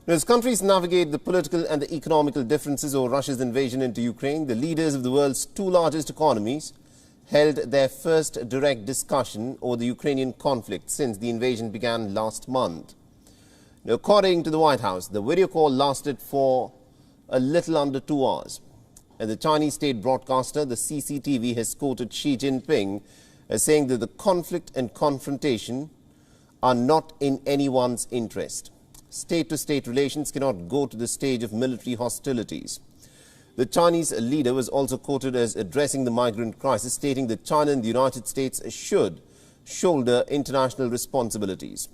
As countries navigate the political and the economical differences over Russia's invasion into Ukraine, the leaders of the world's two largest economies held their first direct discussion over the Ukrainian conflict since the invasion began last month. Now, according to the White House, the video call lasted for a little under 2 hours. And the Chinese state broadcaster, the CCTV, has quoted Xi Jinping as saying that the conflict and confrontation are not in anyone's interest. State-to-state relations cannot go to the stage of military hostilities. The Chinese leader was also quoted as addressing the migrant crisis, stating that China and the United States should shoulder international responsibilities.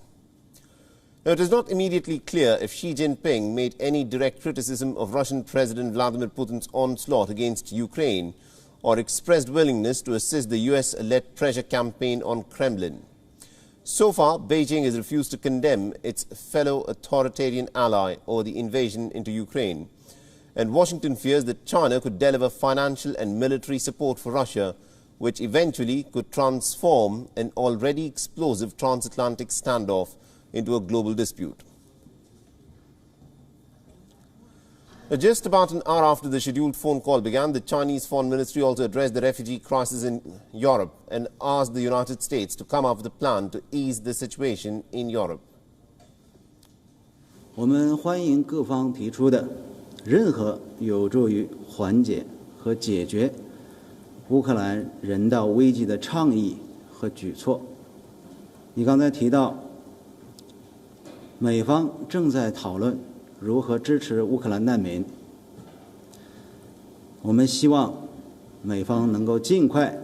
Now, it is not immediately clear if Xi Jinping made any direct criticism of Russian President Vladimir Putin's onslaught against Ukraine or expressed willingness to assist the US-led pressure campaign on Kremlin. So far, Beijing has refused to condemn its fellow authoritarian ally over the invasion into Ukraine. And Washington fears that China could deliver financial and military support for Russia, which eventually could transform an already explosive transatlantic standoff into a global dispute. Just about an hour after the scheduled phone call began, the Chinese Foreign Ministry also addressed the refugee crisis in Europe and asked the United States to come up with a plan to ease the situation in Europe. 我们欢迎各方提出的任何有助于缓解和解决乌克兰人道危机的倡议和举措。你刚才提到，美方正在讨论如何支持乌克兰难民，我们希望美方能够尽快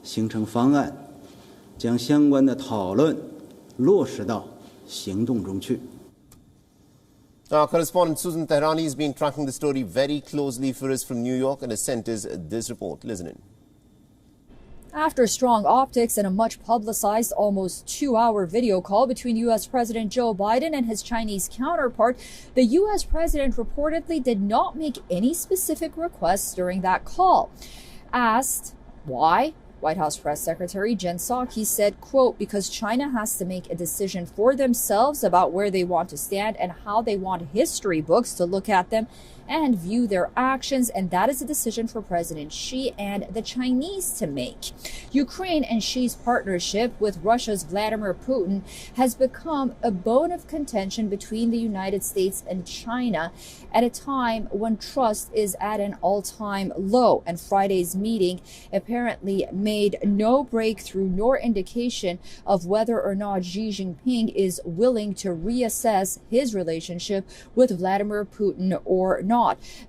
形成方案，将相关的讨论落实到行动中去。Our correspondent Susan Tehrani has been tracking the story very closely for us from New York and has sent us this report. Listen in. After strong optics and a much-publicized almost 2-hour video call between U.S. President Joe Biden and his Chinese counterpart, the U.S. president reportedly did not make any specific requests during that call. Asked why, White House Press Secretary Jen Psaki said, quote, because China has to make a decision for themselves about where they want to stand and how they want history books to look at them and view their actions, and that is a decision for President Xi and the Chinese to make. Ukraine and Xi's partnership with Russia's Vladimir Putin has become a bone of contention between the United States and China at a time when trust is at an all-time low, and Friday's meeting apparently made no breakthrough nor indication of whether or not Xi Jinping is willing to reassess his relationship with Vladimir Putin or not.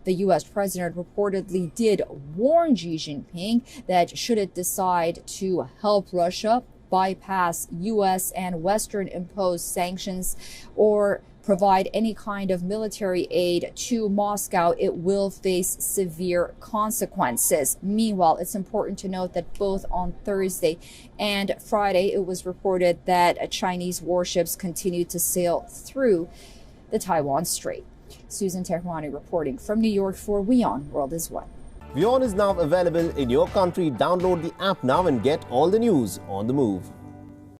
The U.S. president reportedly did warn Xi Jinping that should it decide to help Russia bypass U.S. and Western imposed sanctions or provide any kind of military aid to Moscow, it will face severe consequences. Meanwhile, it's important to note that both on Thursday and Friday, it was reported that Chinese warships continued to sail through the Taiwan Strait. Susan Tehrani reporting from New York for WION World is One. WION is now available in your country. Download the app now and get all the news on the move.